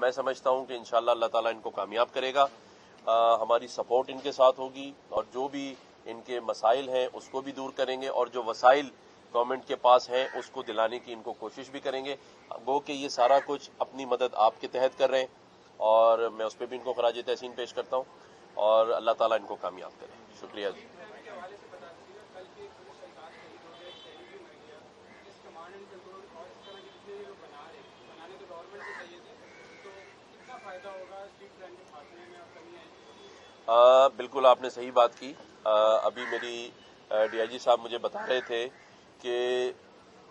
मैं समझता हूं कि इंशाल्लाह अल्लाह ताला इनको कामयाब करेगा। हमारी सपोर्ट इनके साथ होगी और जो भी इनके मसाइल हैं उसको भी दूर करेंगे और जो वसाइल गवर्नमेंट के पास हैं उसको दिलाने की इनको कोशिश भी करेंगे। वो कि ये सारा कुछ अपनी मदद आपके तहत कर रहे हैं और मैं उस पर भी इनको खराज तहसीन पेश करता हूँ और अल्लाह ताला इनको कामयाब करे। शुक्रिया जी। बिल्कुल आपने सही बात की। अभी मेरी डीआईजी साहब मुझे बता रहे थे कि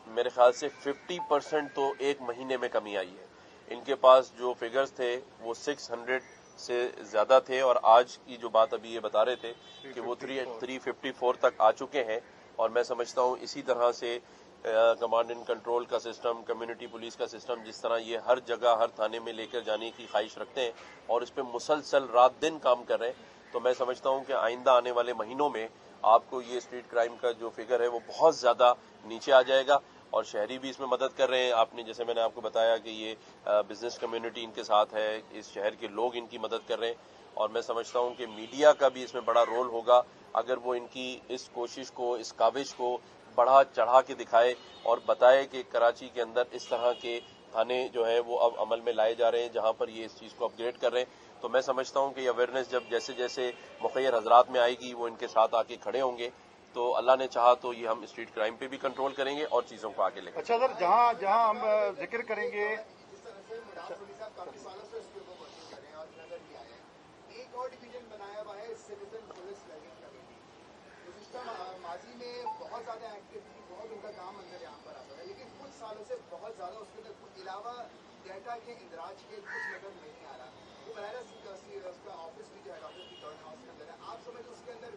मेरे ख्याल से 50% तो एक महीने में कमी आई है। इनके पास जो फिगर्स थे वो 600 से ज्यादा थे और आज की जो बात अभी ये बता रहे थे कि वो 354 तक आ चुके हैं। और मैं समझता हूँ इसी तरह से कमांड एंड कंट्रोल का सिस्टम, कम्युनिटी पुलिस का सिस्टम, जिस तरह ये हर जगह हर थाने में लेकर जाने की ख्वाहिश रखते हैं और इस पर मुसलसल रात दिन काम कर रहे हैं, तो मैं समझता हूं कि आइंदा आने वाले महीनों में आपको ये स्ट्रीट क्राइम का जो फिगर है वो बहुत ज्यादा नीचे आ जाएगा और शहरी भी इसमें मदद कर रहे हैं। आपने जैसे मैंने आपको बताया कि ये बिजनेस कम्युनिटी इनके साथ है, इस शहर के लोग इनकी मदद कर रहे हैं और मैं समझता हूं कि मीडिया का भी इसमें बड़ा रोल होगा। अगर वो इनकी इस कोशिश को, इस काविश को बढ़ा चढ़ा के दिखाए और बताए कि कराची के अंदर इस तरह के थाने जो है वो अब अमल में लाए जा रहे हैं जहां पर ये इस चीज को अपग्रेड कर रहे हैं, तो मैं समझता हूं कि अवेयरनेस जब जैसे जैसे मुखैर हजरात में आएगी वो इनके साथ आके खड़े होंगे तो अल्लाह ने चाहा तो ये हम स्ट्रीट क्राइम पे भी कंट्रोल करेंगे और चीजों को आगे लेंगे। अच्छा सर, जहां जहां हम जिक्र करेंगे माजी में बहुत ज्यादा एक्टिव थी, बहुत उनका काम अंदर यहाँ पर आता था, लेकिन कुछ सालों से बहुत ज्यादा उसके अंदर अलावा डेटा के इंदराज के कुछ नजर नहीं आ रहा। वो उसका ऑफिस भी जो है ऑफिस भी गवर्नमेंट हाउस के अंदर है, आप समझ उसके अंदर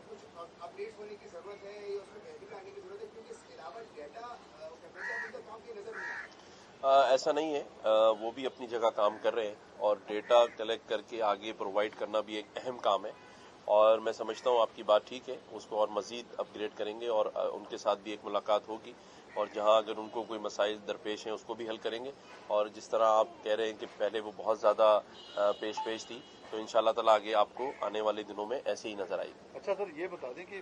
कुछ अपडेट होने की जरूरत है या उसमें बेहतरी लाने की जरूरत है, क्योंकि इसके अलावा डेटा काम की नजर नहीं आ रहा। ऐसा नहीं है, वो भी अपनी जगह काम कर रहे हैं और डेटा कलेक्ट करके आगे प्रोवाइड करना भी एक अहम काम है और मैं समझता हूँ आपकी बात ठीक है, उसको और मजीद अपग्रेड करेंगे और उनके साथ भी एक मुलाकात होगी और जहां अगर उनको कोई मसाइल दरपेश हैं उसको भी हल करेंगे और जिस तरह आप कह रहे हैं कि पहले वो बहुत ज़्यादा पेश थी, तो इंशाल्लाह ताला आगे आपको आने वाले दिनों में ऐसे ही नजर आएगी। अच्छा सर, ये बता दें कि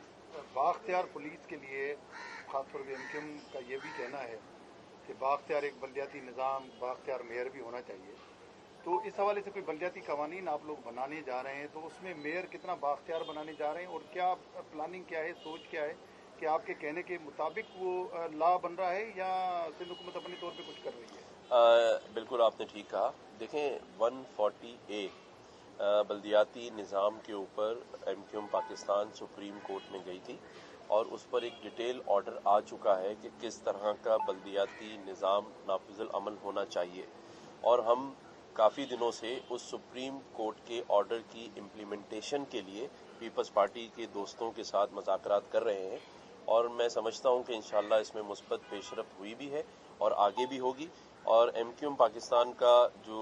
बाख्तियार पुलिस के लिए खासतौर पर एमक्यूएम का ये भी कहना है कि बाख्तियार एक बल्दियाती निज़ाम, बाख्तियार मेयर भी होना चाहिए, तो इस हवाले से कोई बल्दियाती कवानीन आप लोग बनाने जा रहे हैं, तो उसमें मेयर कितना बाख्तियार बनाने जा रहे हैं और क्या प्लानिंग क्या है, सोच क्या है कि आपके कहने के मुताबिक वो लॉ बन रहा है या सिंध हुकूमत अपने तौर पे कुछ कर रही है? बिल्कुल आपने ठीक कहा। देखें 140A बल्दियाती निज़ाम के ऊपर एमक्यूएम पाकिस्तान सुप्रीम कोर्ट में गई थी और उस पर एक डिटेल ऑर्डर आ चुका है कि किस तरह का बल्दियाती निज़ाम नाफिजुल अमल होना चाहिए और हम काफ़ी दिनों से उस सुप्रीम कोर्ट के ऑर्डर की इम्प्लीमेंटेशन के लिए पीपल्स पार्टी के दोस्तों के साथ मुज़ाकरात कर रहे हैं और मैं समझता हूं कि इंशाल्लाह इसमें मुस्बत पेशरफ्त हुई भी है और आगे भी होगी और एमक्यूएम पाकिस्तान का जो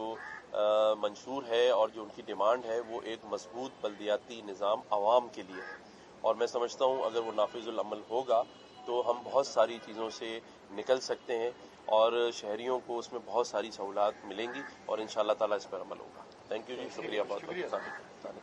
मंशूर है और जो उनकी डिमांड है वो एक मजबूत बल्दियाती निज़ाम आवाम के लिए है और मैं समझता हूं अगर वो नाफिजुल अमल होगा तो हम बहुत सारी चीज़ों से निकल सकते हैं और शहरियों को उसमें बहुत सारी सहूलत मिलेंगी और इंशाल्लाह ताला इस पर अमल होगा। थैंक यू जी, शुक्रिया बहुत बहुत।